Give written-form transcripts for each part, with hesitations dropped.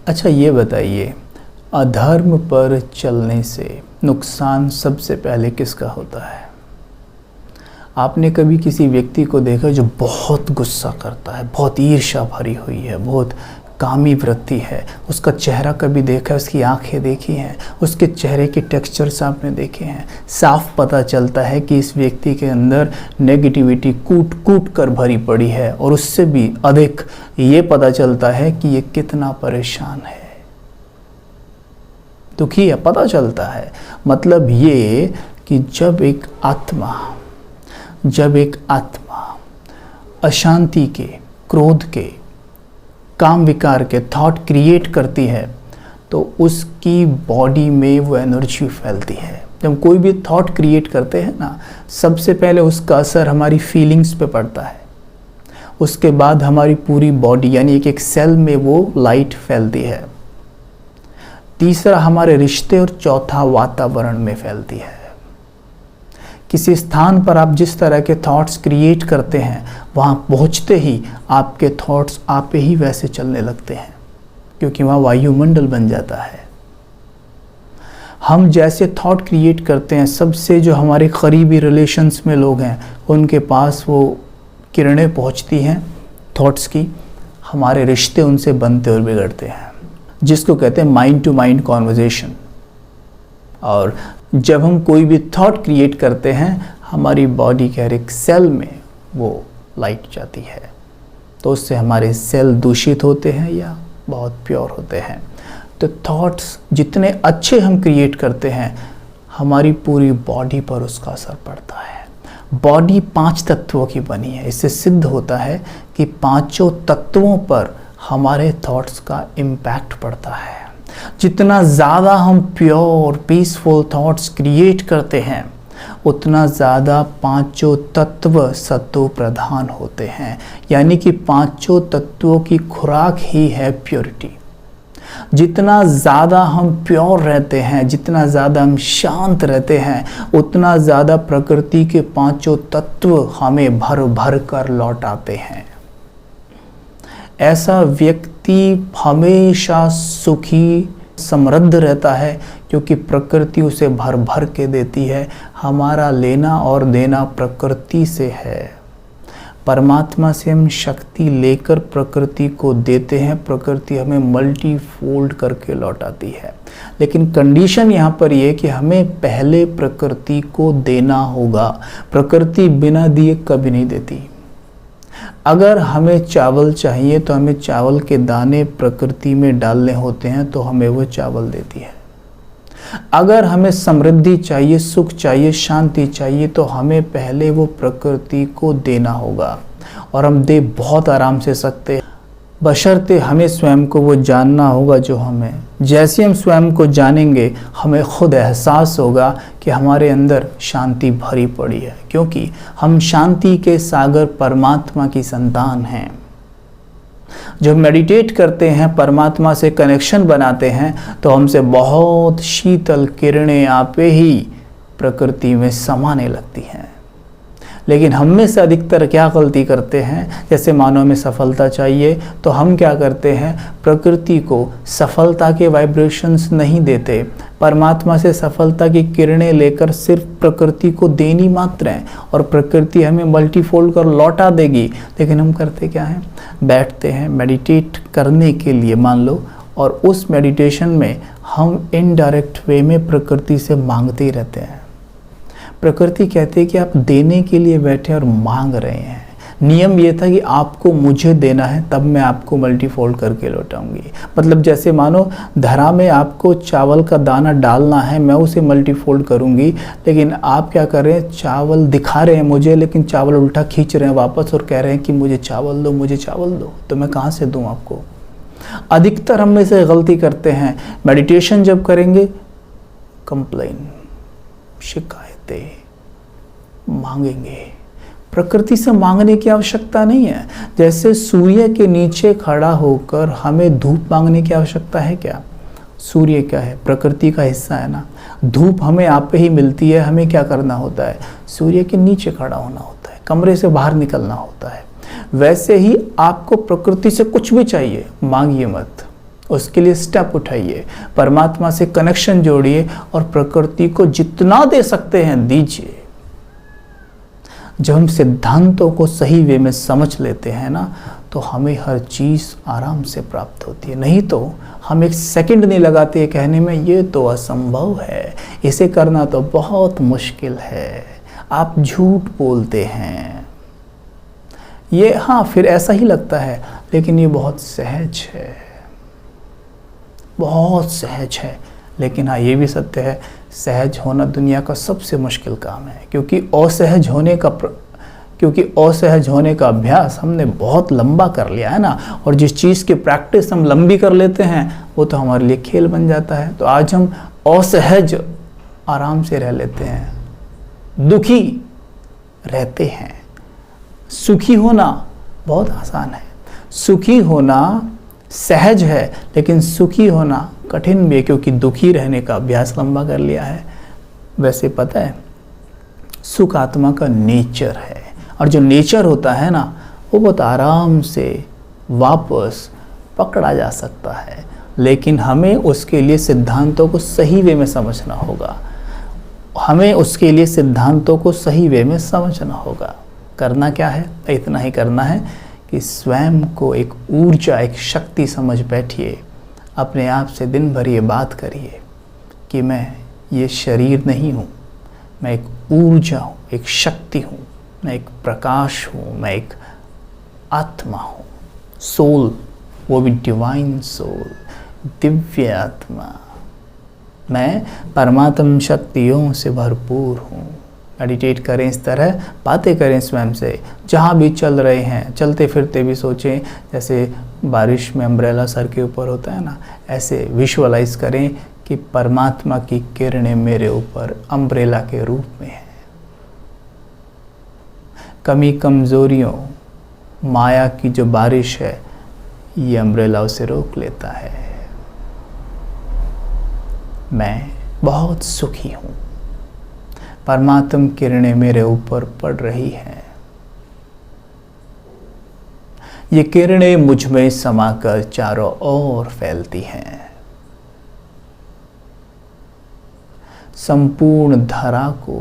अच्छा ये बताइए, अधर्म पर चलने से नुकसान सबसे पहले किसका होता है? आपने कभी किसी व्यक्ति को देखा जो बहुत गुस्सा करता है, बहुत ईर्ष्या भरी हुई है, बहुत कामी वृत्ति है, उसका चेहरा कभी देखा है, उसकी आंखें देखी हैं, उसके चेहरे के टेक्सचर्स आपने देखे हैं, साफ पता चलता है कि इस व्यक्ति के अंदर नेगेटिविटी कूट कूट कर भरी पड़ी है। और उससे भी अधिक ये पता चलता है कि ये कितना परेशान है, दुखी है, पता चलता है। मतलब ये कि जब एक आत्मा अशांति के, क्रोध के, काम विकार के थॉट क्रिएट करती है तो उसकी बॉडी में वो एनर्जी फैलती है। जब कोई भी थॉट क्रिएट करते हैं ना, सबसे पहले उसका असर हमारी फीलिंग्स पे पड़ता है, उसके बाद हमारी पूरी बॉडी यानी एक एक सेल में वो लाइट फैलती है, तीसरा हमारे रिश्ते और चौथा वातावरण में फैलती है। किसी स्थान पर आप जिस तरह के थॉट्स क्रिएट करते हैं, वहाँ पहुँचते ही आपके थॉट्स आप ही वैसे चलने लगते हैं, क्योंकि वहाँ वायुमंडल बन जाता है। हम जैसे थॉट क्रिएट करते हैं, सबसे जो हमारे करीबी रिलेशंस में लोग हैं उनके पास वो किरणें पहुँचती हैं थॉट्स की, हमारे रिश्ते उनसे बनते और बिगड़ते हैं, जिसको कहते हैं माइंड टू माइंड कॉन्वर्जेशन। और जब हम कोई भी थॉट क्रिएट करते हैं, हमारी बॉडी के हर एक सेल में वो लाइट जाती है, तो उससे हमारे सेल दूषित होते हैं या बहुत प्योर होते हैं। तो थॉट्स जितने अच्छे हम क्रिएट करते हैं, हमारी पूरी बॉडी पर उसका असर पड़ता है। बॉडी 5 तत्वों की बनी है, इससे सिद्ध होता है कि पांचों तत्वों पर हमारे थॉट्स का इम्पैक्ट पड़ता है। जितना ज़्यादा हम प्योर पीसफुल थॉट्स क्रिएट करते हैं, उतना ज़्यादा पांचों तत्व सत्व प्रधान होते हैं। यानी कि पांचों तत्वों की खुराक ही है प्योरिटी। जितना ज़्यादा हम प्योर रहते हैं, जितना ज़्यादा हम शांत रहते हैं, उतना ज़्यादा प्रकृति के पांचों तत्व हमें भर भर कर लौट आते हैं। ऐसा व्यक्ति हमेशा सुखी समृद्ध रहता है, क्योंकि प्रकृति उसे भर भर के देती है। हमारा लेना और देना प्रकृति से है। परमात्मा से हम शक्ति लेकर प्रकृति को देते हैं, प्रकृति हमें मल्टी फोल्ड करके लौटाती है। लेकिन कंडीशन यहाँ पर यह कि हमें पहले प्रकृति को देना होगा। प्रकृति बिना दिए कभी नहीं देती। अगर हमें चावल चाहिए तो हमें चावल के दाने प्रकृति में डालने होते हैं, तो हमें वो चावल देती है। अगर हमें समृद्धि चाहिए, सुख चाहिए, शांति चाहिए, तो हमें पहले वो प्रकृति को देना होगा। और हम दे बहुत आराम से सकते हैं, बशर्ते हमें स्वयं को वो जानना होगा जो हमें। जैसे हम स्वयं को जानेंगे, हमें खुद एहसास होगा कि हमारे अंदर शांति भरी पड़ी है, क्योंकि हम शांति के सागर परमात्मा की संतान हैं। जब मेडिटेट करते हैं, परमात्मा से कनेक्शन बनाते हैं, तो हमसे बहुत शीतल किरणें आपे ही प्रकृति में समाने लगती हैं। लेकिन हम में से अधिकतर क्या गलती करते हैं, जैसे मानो हमें सफलता चाहिए, तो हम क्या करते हैं, प्रकृति को सफलता के वाइब्रेशंस नहीं देते। परमात्मा से सफलता की किरणें लेकर सिर्फ प्रकृति को देनी मात्र है, और प्रकृति हमें मल्टीफोल्ड कर लौटा देगी। लेकिन हम करते क्या हैं, बैठते हैं मेडिटेट करने के लिए मान लो, और उस मेडिटेशन में हम इनडायरेक्ट वे में प्रकृति से मांगते ही रहते हैं। प्रकृति कहती है कि आप देने के लिए बैठे और मांग रहे हैं। नियम ये था कि आपको मुझे देना है, तब मैं आपको मल्टीफोल्ड करके लौटाऊंगी। मतलब जैसे मानो धरा में आपको चावल का दाना डालना है, मैं उसे मल्टीफोल्ड करूंगी, लेकिन आप क्या कर रहे हैं, चावल दिखा रहे हैं मुझे, लेकिन चावल उल्टा खींच रहे हैं वापस और कह रहे हैं कि मुझे चावल दो, मुझे चावल दो। तो मैं कहाँ से दूँ आपको? अधिकतर हम में से गलती करते हैं। मेडिटेशन जब करेंगे, कंप्लेन, शिकायतें मांगेंगे। प्रकृति से मांगने की आवश्यकता नहीं है। जैसे सूर्य के नीचे खड़ा होकर हमें धूप मांगने की आवश्यकता है क्या? सूर्य क्या है? प्रकृति का हिस्सा है ना। धूप हमें आप पे ही मिलती है, हमें क्या करना होता है? सूर्य के नीचे खड़ा होना होता है, कमरे से बाहर निकलना होता है। वैसे ही आपको प्रकृति से कुछ भी चाहिए, मांगिए मत। उसके लिए स्टेप उठाइए, परमात्मा से कनेक्शन जोड़िए और प्रकृति को जितना दे सकते हैं दीजिए। जब हम सिद्धांतों को सही वे में समझ लेते हैं ना, तो हमें हर चीज़ आराम से प्राप्त होती है। नहीं तो हम एक सेकंड नहीं लगाते कहने में ये तो असंभव है, इसे करना तो बहुत मुश्किल है, आप झूठ बोलते हैं। ये हाँ फिर ऐसा ही लगता है, लेकिन ये बहुत सहज है, बहुत सहज है। लेकिन हाँ ये भी सत्य है, सहज होना दुनिया का सबसे मुश्किल काम है, क्योंकि असहज होने का अभ्यास हमने बहुत लंबा कर लिया है ना। और जिस चीज़ की प्रैक्टिस हम लंबी कर लेते हैं वो तो हमारे लिए खेल बन जाता है। तो आज हम असहज आराम से रह लेते हैं, दुखी रहते हैं। सुखी होना बहुत आसान है, सुखी होना सहज है, लेकिन सुखी होना कठिन भी है, क्योंकि दुखी रहने का अभ्यास लंबा कर लिया है। वैसे पता है, सुख आत्मा का नेचर है, और जो नेचर होता है ना वो बहुत आराम से वापस पकड़ा जा सकता है। लेकिन हमें उसके लिए सिद्धांतों को सही वे में समझना होगा, हमें उसके लिए सिद्धांतों को सही वे में समझना होगा। करना क्या है? इतना ही करना है कि स्वयं को एक ऊर्जा, एक शक्ति समझ बैठिए। अपने आप से दिन भर ये बात करिए कि मैं ये शरीर नहीं हूँ, मैं एक ऊर्जा हूँ, एक शक्ति हूँ, मैं एक प्रकाश हूँ, मैं एक आत्मा हूँ, सोल, वो भी डिवाइन सोल, दिव्य आत्मा। मैं परमात्म शक्तियों से भरपूर हूँ। मेडिटेट करें, इस तरह बातें करें स्वयं से, जहाँ भी चल रहे हैं, चलते फिरते भी सोचें। जैसे बारिश में अम्ब्रेला सर के ऊपर होता है ना, ऐसे विजुअलाइज करें कि परमात्मा की किरणें मेरे ऊपर अम्ब्रेला के रूप में है। कमी कमजोरियों, माया की जो बारिश है, ये अम्ब्रेला उसे रोक लेता है। मैं बहुत सुखी हूँ, परमात्म किरणें मेरे ऊपर पड़ रही हैं। ये किरणें मुझ में समाकर चारों ओर फैलती हैं, संपूर्ण धरा को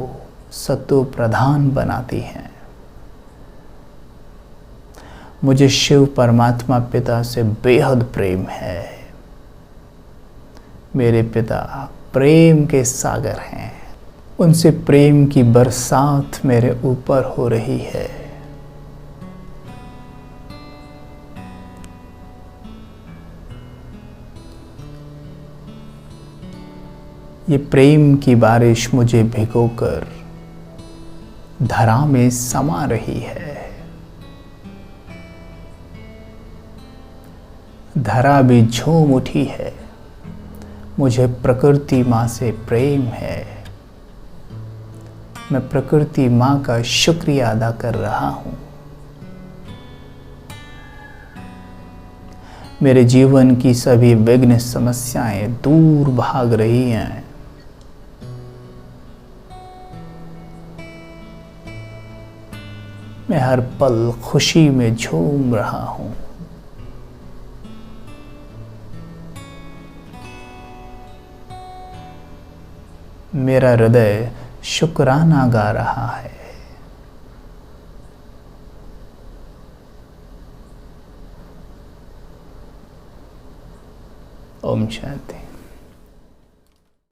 सतो प्रधान बनाती हैं। मुझे शिव परमात्मा पिता से बेहद प्रेम है। मेरे पिता प्रेम के सागर हैं, उनसे प्रेम की बरसात मेरे ऊपर हो रही है। ये प्रेम की बारिश मुझे भिगोकर धरा में समा रही है। धरा भी झूम उठी है, मुझे प्रकृति माँ से प्रेम है। मैं प्रकृति माँ का शुक्रिया अदा कर रहा हूँ। मेरे जीवन की सभी विघ्न समस्याएं दूर भाग रही हैं। मैं हर पल खुशी में झूम रहा हूँ। मेरा हृदय शुक्राना गा रहा है। ओम शांति।